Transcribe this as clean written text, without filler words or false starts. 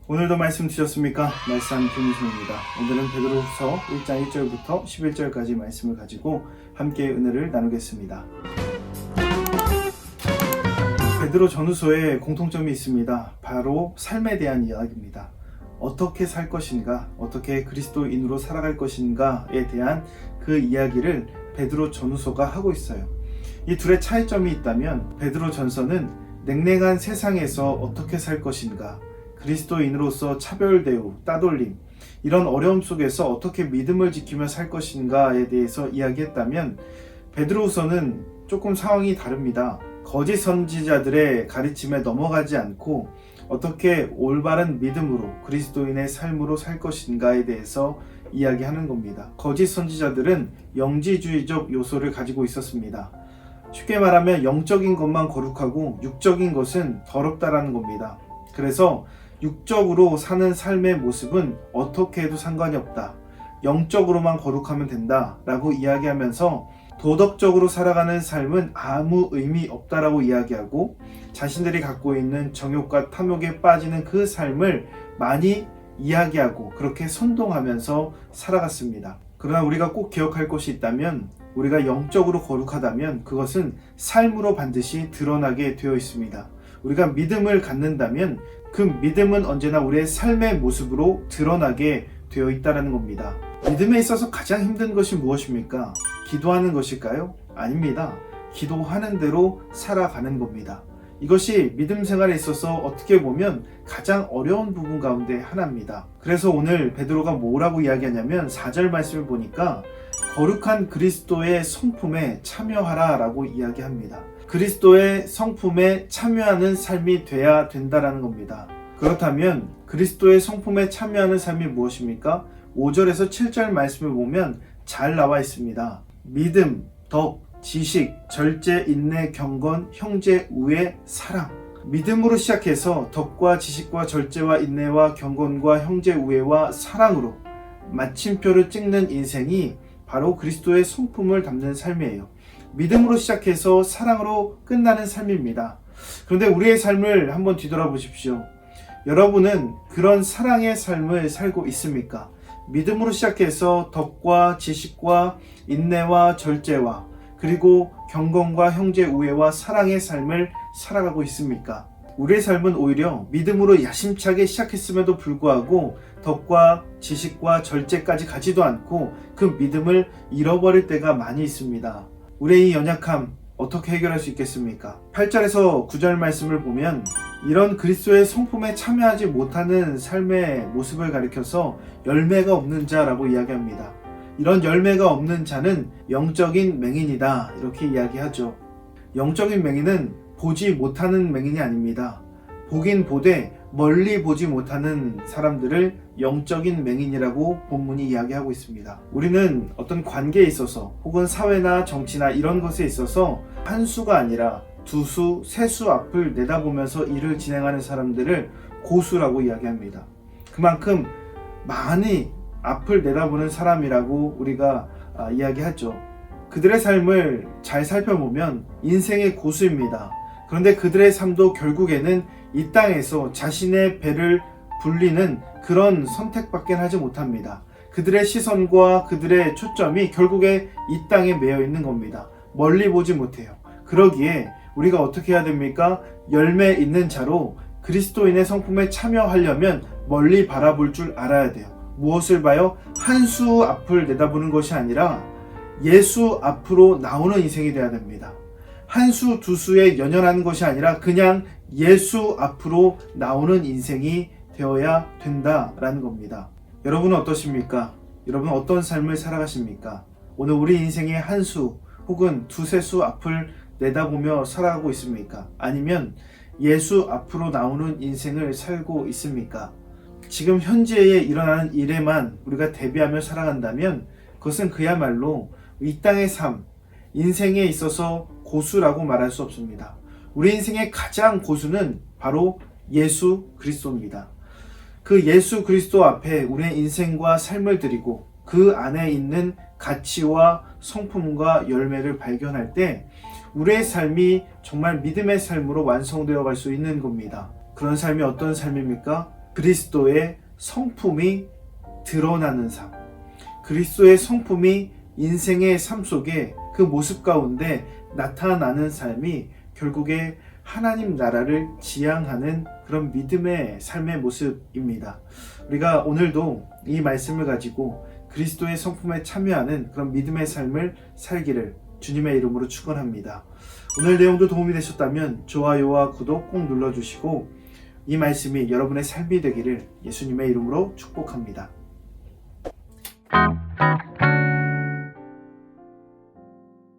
오늘도 말씀 드셨습니까? 말씀 김우승입니다. 오늘은 베드로후서 1장 1절부터 11절까지 말씀을 가지고 함께 은혜를 나누겠습니다. 베드로 전후서에 공통점이 있습니다. 바로 삶에 대한 이야기입니다. 어떻게 살 것인가, 어떻게 그리스도인으로 살아갈 것인가에 대한 그 이야기를 베드로 전후서가 하고 있어요. 이 둘의 차이점이 있다면 베드로 전서는 냉랭한 세상에서 어떻게 살 것인가, 그리스도인으로서 차별 대우, 따돌림, 이런 어려움 속에서 어떻게 믿음을 지키며 살 것인가에 대해서 이야기했다면 베드로후서는 조금 상황이 다릅니다. 거짓 선지자들의 가르침에 넘어가지 않고 어떻게 올바른 믿음으로 그리스도인의 삶으로 살 것인가에 대해서 이야기하는 겁니다. 거짓 선지자들은 영지주의적 요소를 가지고 있었습니다. 쉽게 말하면 영적인 것만 거룩하고 육적인 것은 더럽다라는 겁니다. 그래서 육적으로 사는 삶의 모습은 어떻게 해도 상관이 없다, 영적으로만 거룩하면 된다 라고 이야기하면서 도덕적으로 살아가는 삶은 아무 의미 없다라고 이야기하고 자신들이 갖고 있는 정욕과 탐욕에 빠지는 그 삶을 많이 이야기하고 그렇게 선동하면서 살아갔습니다. 그러나 우리가 꼭 기억할 것이 있다면, 우리가 영적으로 거룩하다면 그것은 삶으로 반드시 드러나게 되어 있습니다. 우리가 믿음을 갖는다면 그 믿음은 언제나 우리의 삶의 모습으로 드러나게 되어 있다는 겁니다. 믿음에 있어서 가장 힘든 것이 무엇입니까? 기도하는 것일까요? 아닙니다. 기도하는 대로 살아가는 겁니다. 이것이 믿음 생활에 있어서 어떻게 보면 가장 어려운 부분 가운데 하나입니다. 그래서 오늘 베드로가 뭐라고 이야기하냐면 4절 말씀을 보니까 거룩한 그리스도의 성품에 참여하라 라고 이야기합니다. 그리스도의 성품에 참여하는 삶이 돼야 된다는 겁니다. 그렇다면 그리스도의 성품에 참여하는 삶이 무엇입니까? 5절에서 7절 말씀을 보면 잘 나와 있습니다. 믿음, 덕, 지식, 절제, 인내, 경건, 형제, 우애, 사랑. 믿음으로 시작해서 덕과 지식과 절제와 인내와 경건과 형제, 우애와 사랑으로 마침표를 찍는 인생이 바로 그리스도의 성품을 담는 삶이에요. 믿음으로 시작해서 사랑으로 끝나는 삶입니다. 그런데 우리의 삶을 한번 뒤돌아보십시오. 여러분은 그런 사랑의 삶을 살고 있습니까? 믿음으로 시작해서 덕과 지식과 인내와 절제와 그리고 경건과 형제 우애와 사랑의 삶을 살아가고 있습니까? 우리의 삶은 오히려 믿음으로 야심차게 시작했음에도 불구하고 덕과 지식과 절제까지 가지도 않고 그 믿음을 잃어버릴 때가 많이 있습니다. 우리의 이 연약함 어떻게 해결할 수 있겠습니까? 8절에서 9절 말씀을 보면 이런 그리스도의 성품에 참여하지 못하는 삶의 모습을 가리켜서 열매가 없는 자라고 이야기합니다. 이런 열매가 없는 자는 영적인 맹인이다 이렇게 이야기하죠. 영적인 맹인은 보지 못하는 맹인이 아닙니다. 보긴 보되 멀리 보지 못하는 사람들을 영적인 맹인이라고 본문이 이야기하고 있습니다. 우리는 어떤 관계에 있어서 혹은 사회나 정치나 이런 것에 있어서 한 수가 아니라 두 수, 세 수 앞을 내다보면서 일을 진행하는 사람들을 고수라고 이야기합니다. 그만큼 많이 앞을 내다보는 사람이라고 우리가 이야기하죠. 그들의 삶을 잘 살펴보면 인생의 고수입니다. 그런데 그들의 삶도 결국에는 이 땅에서 자신의 배를 불리는 그런 선택밖에 하지 못합니다. 그들의 시선과 그들의 초점이 결국에 이 땅에 매여 있는 겁니다. 멀리 보지 못해요. 그러기에 우리가 어떻게 해야 됩니까? 열매 있는 자로 그리스도인의 성품에 참여하려면 멀리 바라볼 줄 알아야 돼요. 무엇을 봐요? 한 수 앞을 내다보는 것이 아니라 예수 앞으로 나오는 인생이 되어야 됩니다. 한 수, 두 수에 연연하는 것이 아니라 그냥 예수 앞으로 나오는 인생이 되어야 된다라는 겁니다. 여러분은 어떠십니까? 여러분은 어떤 삶을 살아가십니까? 오늘 우리 인생의 한 수 혹은 두세 수 앞을 내다보며 살아가고 있습니까? 아니면 예수 앞으로 나오는 인생을 살고 있습니까? 지금 현재에 일어나는 일에만 우리가 대비하며 살아간다면 그것은 그야말로 이 땅의 삶, 인생에 있어서 고수라고 말할 수 없습니다. 우리 인생의 가장 고수는 바로 예수 그리스도입니다. 그 예수 그리스도 앞에 우리의 인생과 삶을 드리고 그 안에 있는 가치와 성품과 열매를 발견할 때 우리의 삶이 정말 믿음의 삶으로 완성되어 갈 수 있는 겁니다. 그런 삶이 어떤 삶입니까? 그리스도의 성품이 드러나는 삶, 그리스도의 성품이 인생의 삶 속에 그 모습 가운데 나타나는 삶이 결국에 하나님 나라를 지향하는 그런 믿음의 삶의 모습입니다. 우리가 오늘도 이 말씀을 가지고 그리스도의 성품에 참여하는 그런 믿음의 삶을 살기를 주님의 이름으로 축원합니다. 오늘 내용도 도움이 되셨다면 좋아요와 구독 꼭 눌러주시고 이 말씀이 여러분의 삶이 되기를 예수님의 이름으로 축복합니다.